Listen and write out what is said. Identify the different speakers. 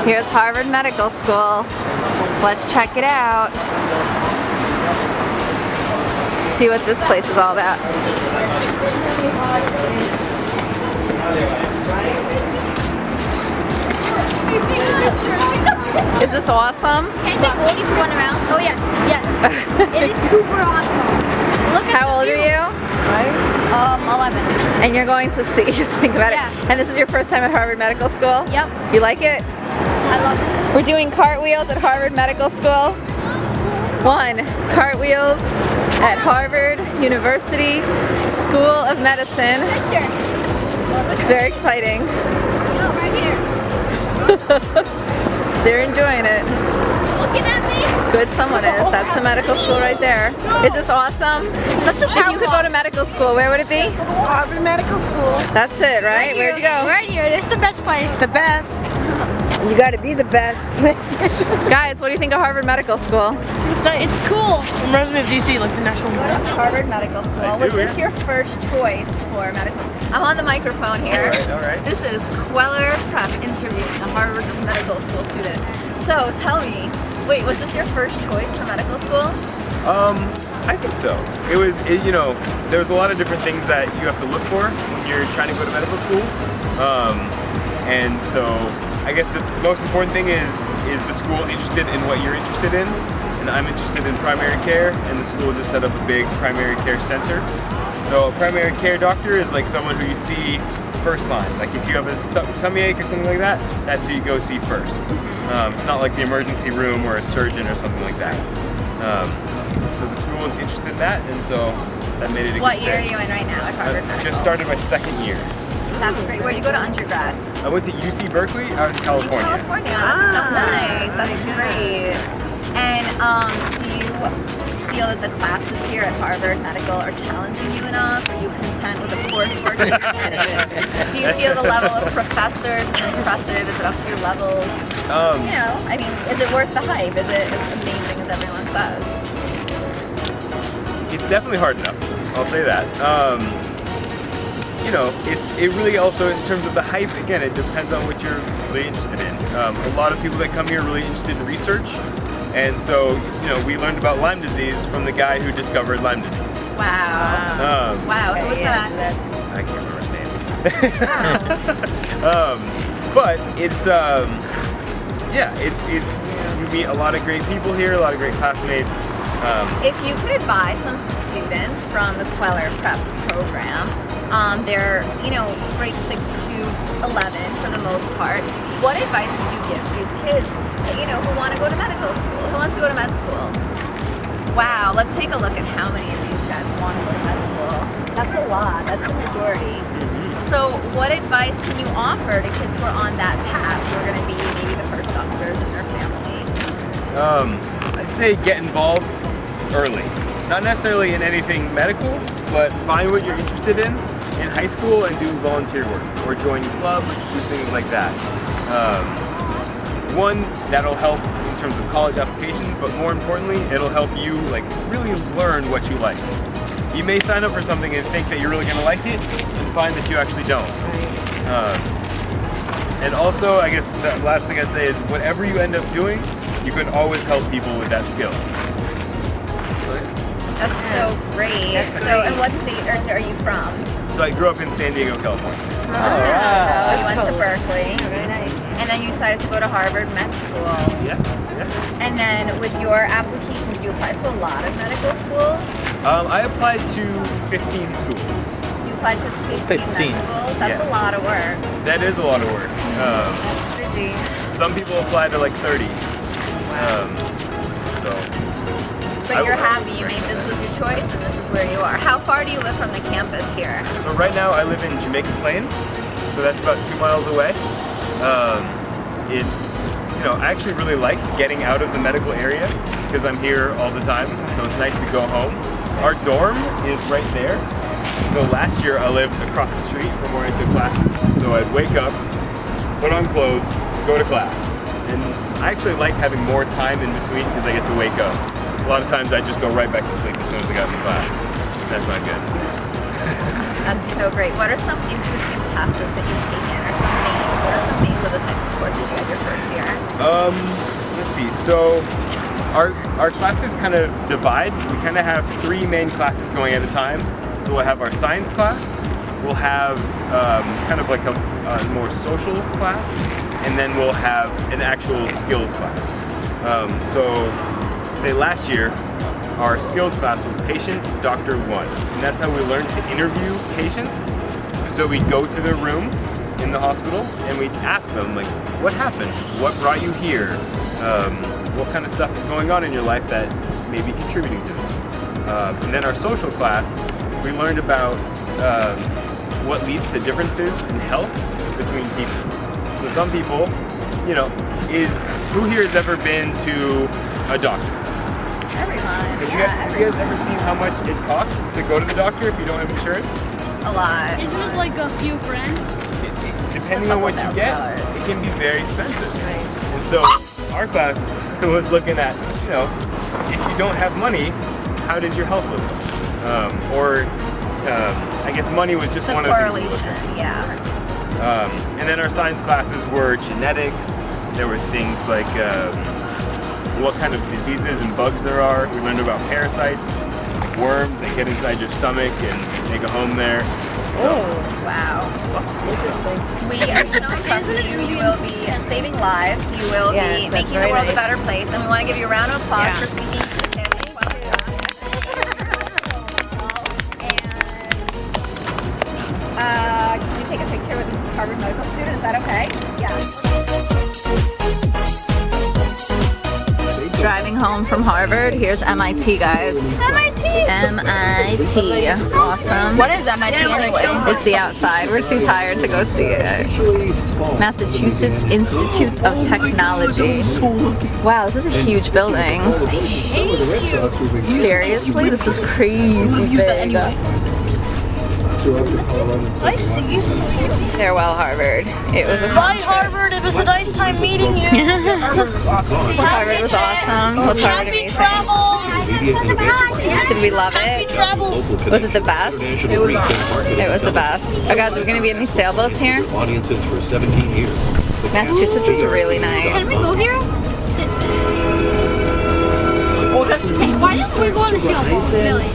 Speaker 1: Here's Harvard Medical School. Let's check it out. See what this place is all about. Is this awesome?
Speaker 2: Can I take Goldie to run around? Oh yes, yes. It is super awesome. Look at
Speaker 1: How old are you?
Speaker 2: 11.
Speaker 1: And you're going to see, you have to think about
Speaker 2: Yeah.
Speaker 1: it. And this is your first time at Harvard Medical School?
Speaker 2: Yep.
Speaker 1: You like it?
Speaker 2: I love it.
Speaker 1: We're doing cartwheels at Harvard Medical School. 1. Cartwheels at Harvard University School of Medicine. It's very exciting.
Speaker 2: Oh, right here.
Speaker 1: They're enjoying it.
Speaker 2: Looking at me?
Speaker 1: Good, someone is. That's the medical school right there. Is this awesome?
Speaker 2: That's the
Speaker 1: If you could go to medical school, where would it be?
Speaker 3: Harvard Medical School.
Speaker 1: That's it, right? Where'd you go?
Speaker 2: Right here. This is the best place.
Speaker 3: The best. You got to be the best.
Speaker 1: Guys, what do you think of Harvard Medical School?
Speaker 3: It's nice.
Speaker 2: It's cool.
Speaker 3: It reminds me of DC, like the national mall.
Speaker 1: Harvard Medical School. Was this your first choice for medical? I'm on the microphone here.
Speaker 4: All right.
Speaker 1: This is Kweller Prep interviewing a Harvard Medical School student. So tell me, wait, was this your first choice for medical school?
Speaker 4: I think so. It was, you know, there's a lot of different things that you have to look for when you're trying to go to medical school. And so I guess the most important thing is the school interested in what you're interested in? And I'm interested in primary care, and the school just set up a big primary care center. So a primary care doctor is like someone who you see first line. Like if you have a tummy ache or something like that, that's who you go see first. It's not like the emergency room or a surgeon or something like that. So the school was interested in that, and so that made it a
Speaker 1: What
Speaker 4: good
Speaker 1: year are
Speaker 4: fit.
Speaker 1: you in right now at Harvard Medical?
Speaker 4: Just started my second year.
Speaker 1: That's great. Where'd you go to undergrad?
Speaker 4: I went to UC Berkeley out in California.
Speaker 1: California. That's so nice. That's great. And do you feel that the classes here at Harvard Medical are challenging you enough? Are you content with the coursework that you're getting? Do you feel the level of professors is impressive? Is it up to your levels? You know, I mean, is it worth the hype? Is it as amazing as everyone says?
Speaker 4: It's definitely hard enough. I'll say that. You know, it really also, in terms of the hype, again, it depends on what you're really interested in. A lot of people that come here are really interested in research, and so, you know, we learned about Lyme disease from the guy who discovered Lyme disease.
Speaker 1: Wow. Wow, who was that?
Speaker 4: I can't remember his name. But it's, yeah, it's you meet a lot of great people here, a lot of great classmates.
Speaker 1: If you could advise some students from the Kweller Prep program, they're, you know, grade 6 to 11 for the most part, what advice would you give to these kids, you know, who want to go to medical school, who wants to go to med school? Wow, let's take a look at how many of these guys want to go to med school. That's a lot, that's the majority. So what advice can you offer to kids who are on that path, who are going to be maybe the first doctors in their family?
Speaker 4: I'd say get involved early. Not necessarily in anything medical, but find what you're interested in high school and do volunteer work or join clubs, do things like that. One, that'll help in terms of college application, but more importantly, it'll help you like really learn what you like. You may sign up for something and think that you're really going to like it and find that you actually don't. And also, I guess the last thing I'd say is whatever you end up doing, you can always help people with that skill.
Speaker 1: That's so great. And what state are you from?
Speaker 4: So I grew up in San Diego, California.
Speaker 1: You went to Berkeley.
Speaker 3: Very nice.
Speaker 1: And then you decided to go to Harvard Med School.
Speaker 4: Yeah.
Speaker 1: And then with your application, did you apply to a lot of medical schools?
Speaker 4: I applied to 15 schools.
Speaker 1: You applied to 15 med schools? That's
Speaker 4: Yes.
Speaker 1: a lot of work.
Speaker 4: That is a lot of work.
Speaker 1: That's busy.
Speaker 4: Some people apply to like 30.
Speaker 1: But you're happy you made this was your choice and this is where you are. How far do you live from the campus here?
Speaker 4: So right now I live in Jamaica Plain, so that's about 2 miles away. It's, you know, I actually really like getting out of the medical area because I'm here all the time, so it's nice to go home. Our dorm is right there. So last year I lived across the street from where I took classes. So I'd wake up, put on clothes, go to class. And I actually like having more time in between because I get to wake up. A lot of times I just go right back to sleep as soon as I got in class. That's not good.
Speaker 1: That's so great. What are some interesting classes that you've taken, or some names? What are some names of the types of courses you had your first year?
Speaker 4: Let's see. So our classes kind of divide. We kind of have 3 main classes going at a time. So we'll have our science class. We'll have kind of like a more social class, and then we'll have an actual skills class. So say last year, our skills class was patient doctor 1, and that's how we learned to interview patients. So we'd go to their room in the hospital and we'd ask them, like, what happened? What brought you here? What kind of stuff is going on in your life that may be contributing to this? And then our social class, we learned about what leads to differences in health between people. So some people, you know, who here has ever been to a doctor?
Speaker 1: Everyone.
Speaker 4: Have you guys ever seen how much it costs to go to the doctor if you don't have insurance?
Speaker 1: A lot.
Speaker 2: Isn't it like a few grand?
Speaker 4: Depending on what you get,
Speaker 1: $2,000.
Speaker 4: it can be very expensive.
Speaker 1: Right.
Speaker 4: And so our class was looking at, you know, if you don't have money, how does your health look? I guess money was just
Speaker 1: The
Speaker 4: one of the things.
Speaker 1: correlation, yeah.
Speaker 4: And then our science classes were genetics. There were things like what kind of diseases and bugs there are. We learned about parasites, like worms that get inside your stomach and make a home there. So,
Speaker 1: Wow.
Speaker 4: lots of cool stuff.
Speaker 1: We are so impressed with you. You will be saving lives. You will
Speaker 3: Yes,
Speaker 1: be
Speaker 3: that's
Speaker 1: making the
Speaker 3: very
Speaker 1: world a
Speaker 3: nice.
Speaker 1: better place. And we want to give you a round of applause
Speaker 3: Yeah.
Speaker 1: for speaking to the kids. Well done. Can we take a picture with a Harvard medical student? Is that okay? Yes. Driving home from Harvard. Here's MIT, guys. MIT. Awesome. What is MIT anyway? It's the outside. We're too tired to go see it. Massachusetts Institute of Technology. Wow, this is a huge building. Seriously? This is crazy big.
Speaker 2: I see you.
Speaker 1: Farewell, Harvard. It was a
Speaker 2: Bye, Harvard. It was a nice time meeting you.
Speaker 3: Harvard was awesome.
Speaker 1: Harvard was awesome. Was Harvard
Speaker 2: Happy
Speaker 1: amazing?
Speaker 2: travels.
Speaker 1: Did we love
Speaker 2: Happy
Speaker 1: it?
Speaker 2: travels.
Speaker 1: Was it the best?
Speaker 3: It was awesome.
Speaker 1: It was the best. Oh, guys, are we going to be in any sailboats here?
Speaker 5: Audiences for 17 years.
Speaker 1: Massachusetts is really nice.
Speaker 2: Can we go here?
Speaker 3: Oh, that's
Speaker 2: Why didn't we go on a sailboat? Really?